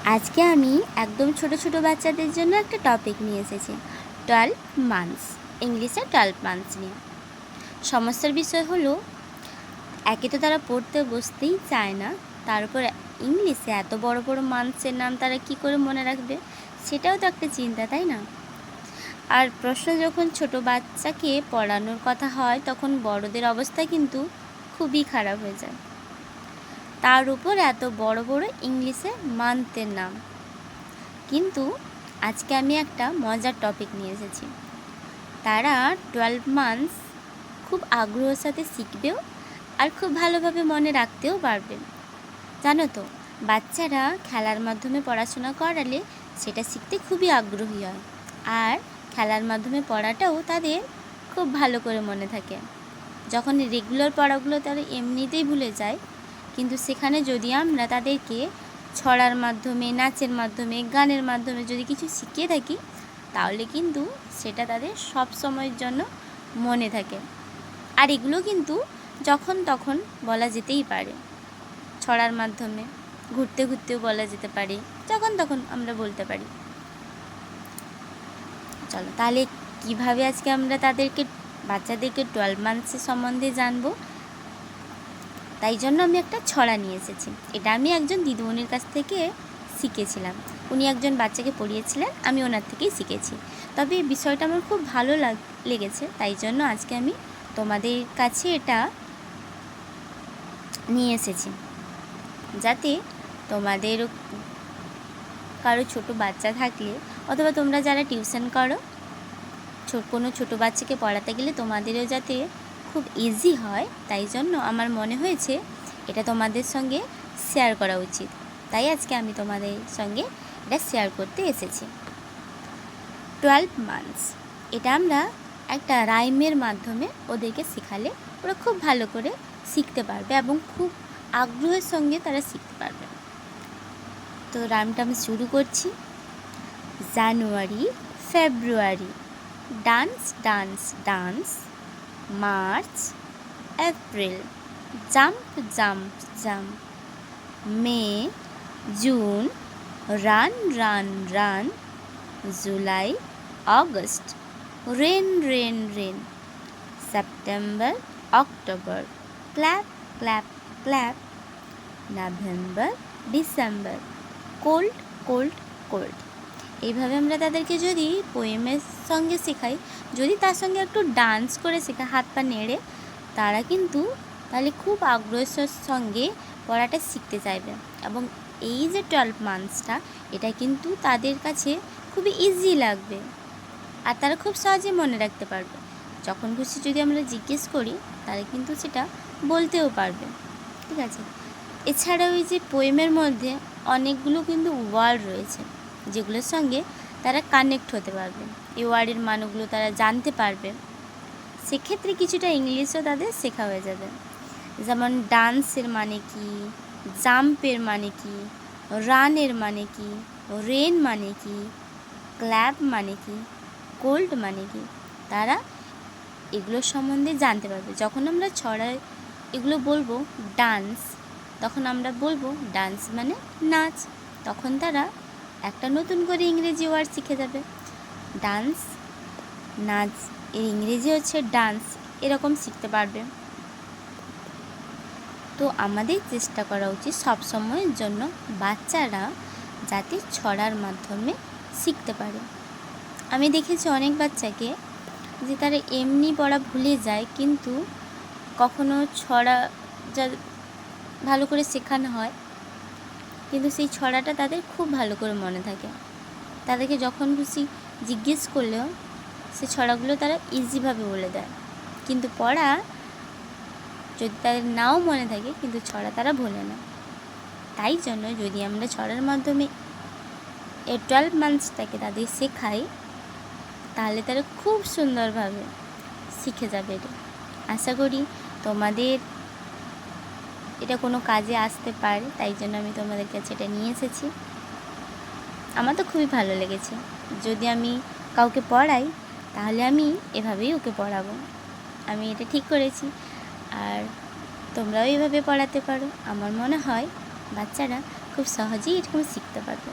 আজকে আমি একদম ছোট ছোট বাচ্চাদের জন্য একটা টপিক নিয়ে এসেছি, 12 মান্থস, ইংলিশে 12 মান্থস নিয়ে। সমস্যার বিষয় হলো, একে তো তারা পড়তে বসতেই চায় না, তার উপর ইংলিশে এত বড় বড় মান্থসের নাম তারা কি করে মনে রাখবে, সেটাও তো একটা চিন্তা, তাই না? আর প্রশ্ন যখন ছোট বাচ্চাকে পড়ানোর কথা হয়, তখন বড়দের অবস্থা কিন্তু খুবই খারাপ হয়ে যায়। তার উপর এত বড় বড় ইংলিশে মান্থের নাম। কিন্তু আজকে আমি একটা মজার টপিক নিয়ে এসেছি। তারা 12 মান্থস খুব আগ্রহের সাথে শিখবেও আর খুব ভালোভাবে মনে রাখতেও পারবে। জানো তো, বাচ্চারা খেলার মাধ্যমে পড়াশোনা করালে সেটা শিখতে খুবই আগ্রহী হয়, আর খেলার মাধ্যমে পড়াটাও তাদের খুব ভালো করে মনে থাকে। যখন রেগুলার পড়াগুলো তারা এমনিতেই ভুলে যায়, কিন্তু সেখানে যদি আমরা তাদেরকে ছড়ার মাধ্যমে, নাচের মাধ্যমে, গানের মাধ্যমে যদি কিছু শিখিয়ে থাকি, তাহলে কিন্তু সেটা তাদের সব সময়ের জন্য মনে থাকে। আর এগুলো কিন্তু যখন তখন বলা যেতেই পারে। ছড়ার মাধ্যমে ঘুরতে ঘুরতেও বলা যেতে পারে, যখন তখন আমরা বলতে পারি। চলো তাহলে কিভাবে আজকে আমরা বাচ্চাদেরকে 12 মান্থসের সম্বন্ধে জানবো, তাই জন্য আমি একটা ছড়া নিয়ে এসেছি। এটা আমি একজন দিদিমণির কাছ থেকে শিখেছিলাম। উনি একজন বাচ্চাকে পড়িয়েছিলেন, আমি ওনার থেকেই শিখেছি। তবে এই বিষয়টা আমার খুব ভালো লেগেছে, তাই জন্য আজকে আমি তোমাদের কাছে এটা নিয়ে এসেছি, যাতে তোমাদের কারো ছোট বাচ্চা থাকলে, অথবা তোমরা যারা টিউশন করো, কোনো ছোট বাচ্চাকে পড়াতে গেলে তোমাদেরও যাতে খুব ইজি হয়, তাই জন্য আমার মনে হয়েছে এটা তোমাদের সঙ্গে শেয়ার করা উচিত। তাই আজকে আমি তোমাদের সঙ্গে এটা শেয়ার করতে এসেছি। 12 মান্থস, এটা আমরা একটা রাইমের মাধ্যমে ওদেরকে শেখালে ওরা খুব ভালো করে শিখতে পারবে এবং খুব আগ্রহের সঙ্গে তারা শিখতে পারবে। তো রাইমটা আমি শুরু করছি। January, February, dance dance dance, March, April, jump jump jump, May, June, run run run, July, August, rain rain rain, September, October, clap clap clap, November, December, cold cold cold. এইভাবে আমরা তাদেরকে যদি পোয়েমের সঙ্গে শেখাই, যদি তার সঙ্গে একটু ডান্স করে শেখাই, হাত পা নেড়ে, তারা কিন্তু তাহলে খুব আগ্রহের সঙ্গে পড়াটা শিখতে চাইবে। এবং এই যে 12 মান্থসটা, এটা কিন্তু তাদের কাছে খুবই ইজি লাগবে, আর তারা খুব সহজে মনে রাখতে পারবে। যখন খুশি যদি আমরা জিজ্ঞেস করি, তারা কিন্তু সেটা বলতেও পারবে। ঠিক আছে? এছাড়াও এই যে পোয়েমের মধ্যে অনেকগুলো কিন্তু ওয়ার্ড রয়েছে, যেগুলোর সঙ্গে তারা কানেক্ট হতে পারবে, এই ওয়ার্ডের মানগুলো তারা জানতে পারবে। সেক্ষেত্রে কিছুটা ইংলিশও তাদের শেখা হয়ে যাবে। যেমন ডান্সের মানে কি, জাম্পের মানে কি, রানের মানে কি, রেন মানে কি, ক্ল্যাপ মানে কি, কোল্ড মানে কি, তারা এগুলোর সম্বন্ধে জানতে পারবে। যখন আমরা ছড়ায় এগুলো বলবো ডান্স, তখন আমরা বলবো ডান্স মানে নাচ, তখন তারা একটা নতুন করে ইংরেজি ওয়ার্ড শিখে যাবে। ডান্স, নাচ, এর ইংরেজি হচ্ছে ডান্স, এরকম শিখতে পারবে। তো আমাদের চেষ্টা করা উচিত সবসময়ের জন্য বাচ্চারা যাতে ছড়ার মাধ্যমে শিখতে পারে। আমি দেখেছি অনেক বাচ্চাকে যে তারা এমনি পড়া ভুলে যায়, কিন্তু কখনো ছড়া যা ভালো করে শেখানো হয়, কিন্তু সেই ছড়াটা তাদের খুব ভালো করে মনে থাকে। তাদেরকে যখন খুশি জিজ্ঞেস করলেও সে ছড়াগুলো তারা ইজিভাবে বলে দেয়। কিন্তু পড়া যদি তাদের নাও মনে থাকে, কিন্তু ছড়া তারা ভোলে না। তাই জন্য যদি আমরা ছড়ার মাধ্যমে এই 12 মান্থসটাকে তাদের শেখাই, তাহলে তারা খুব সুন্দরভাবে শিখে যাবে। এটা আশা করি তোমাদের এটা কোনো কাজে আসতে পারে, তাই জন্য আমি তোমাদের কাছে এটা নিয়ে এসেছি। আমার তো খুবই ভালো লেগেছে। যদি আমি কাউকে পড়াই, তাহলে আমি এভাবেই ওকে পড়াবো, আমি এটা ঠিক করেছি। আর তোমরাও এভাবে পড়াতে পারো। আমার মনে হয় বাচ্চারা খুব সহজেই এরকম শিখতে পারবে।